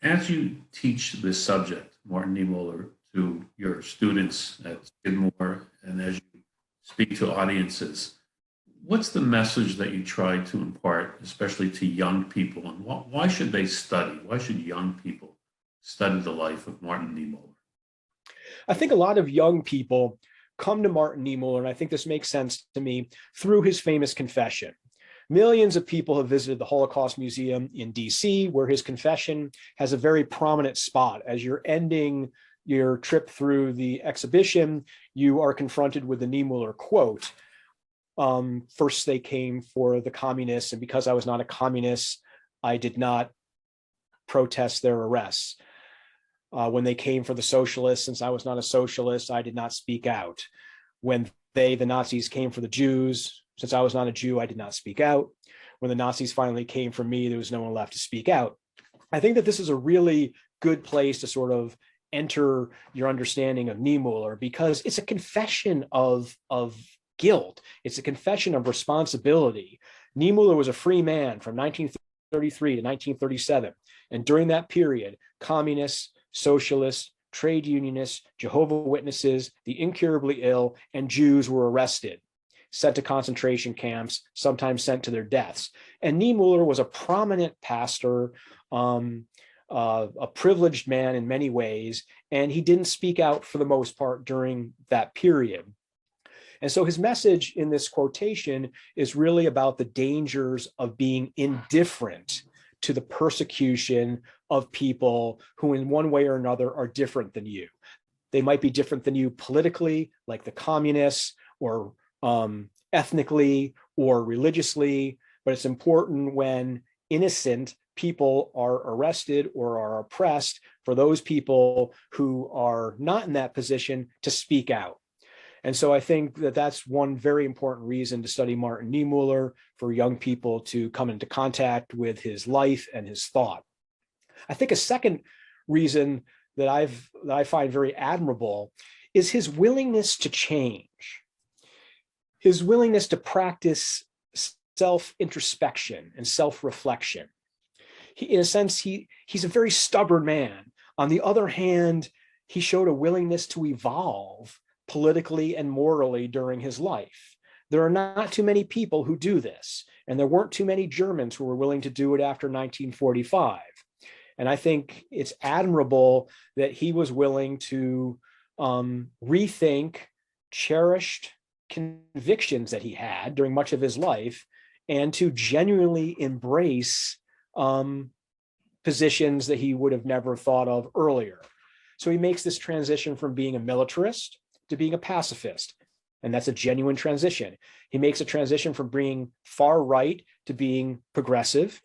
As you teach this subject, Martin Niemoller, to your students at Skidmore, and as you speak to audiences, what's the message that you try to impart, especially to young people, and why should they study? Why should young people study the life of Martin Niemoller? I think a lot of young people come to Martin Niemoller, and I think this makes sense to me, through his famous confession. Millions of people have visited the Holocaust Museum in DC, where his confession has a very prominent spot. As you're ending your trip through the exhibition, you are confronted with the Niemoller quote. First, they came for the communists, and because I was not a communist, I did not protest their arrests. When they came for the socialists, since I was not a socialist, I did not speak out. When the Nazis, came for the Jews, since I was not a Jew, I did not speak out. When the Nazis finally came for me, there was no one left to speak out. I think that this is a really good place to sort of enter your understanding of Niemoller, because it's a confession of guilt. It's a confession of responsibility. Niemoller was a free man from 1933 to 1937. And during that period, communists, socialists, trade unionists, Jehovah's Witnesses, the incurably ill, and Jews were arrested, sent to concentration camps, sometimes sent to their deaths. And Niemoller was a prominent pastor, a privileged man in many ways, and he didn't speak out for the most part during that period. And so his message in this quotation is really about the dangers of being indifferent to the persecution of people who in one way or another are different than you. They might be different than you politically, like the communists, or ethnically or religiously, but it's important when innocent people are arrested or are oppressed, for those people who are not in that position to speak out. And so I think that that's one very important reason to study Martin Niemoller, for young people to come into contact with his life and his thought. I think a second reason that I find very admirable is his willingness to change, his willingness to practice self-introspection and self-reflection. In a sense, he's a very stubborn man. On the other hand, he showed a willingness to evolve politically and morally during his life. There are not too many people who do this, and there weren't too many Germans who were willing to do it after 1945. And I think it's admirable that he was willing to rethink cherished convictions that he had during much of his life, and to genuinely embrace positions that he would have never thought of earlier. So he makes this transition from being a militarist to being a pacifist, and that's a genuine transition. He makes a transition from being far right to being progressive,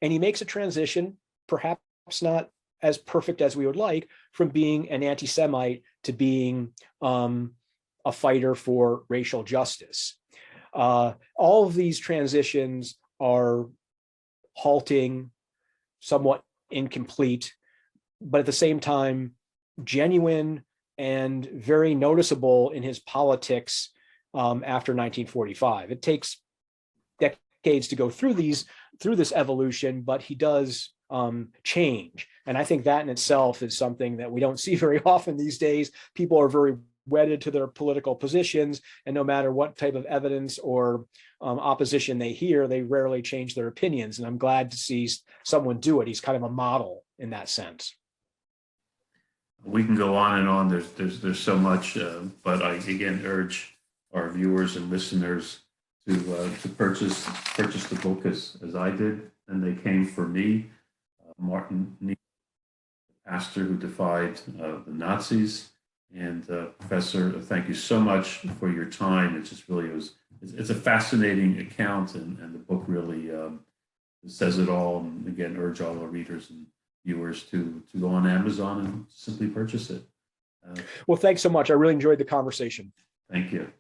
and he makes a transition, perhaps not as perfect as we would like, from being an anti-Semite to being a fighter for racial justice. All of these transitions are halting, somewhat incomplete, but at the same time, genuine and very noticeable in his politics after 1945. It takes decades to go through this evolution, but he does change. And I think that in itself is something that we don't see very often these days. People are very wedded to their political positions, and no matter what type of evidence or opposition they hear, they rarely change their opinions. And I'm glad to see someone do it. He's kind of a model in that sense. We can go on and on. There's so much, but I again urge our viewers and listeners to purchase the book as I did, and they came for me. Martin Niemoller, the pastor who defied the Nazis. And Professor, thank you so much for your time. It just really it's a fascinating account, and the book really says it all. And again, urge all our readers and viewers to go on Amazon and simply purchase it. Well, thanks so much. I really enjoyed the conversation. Thank you.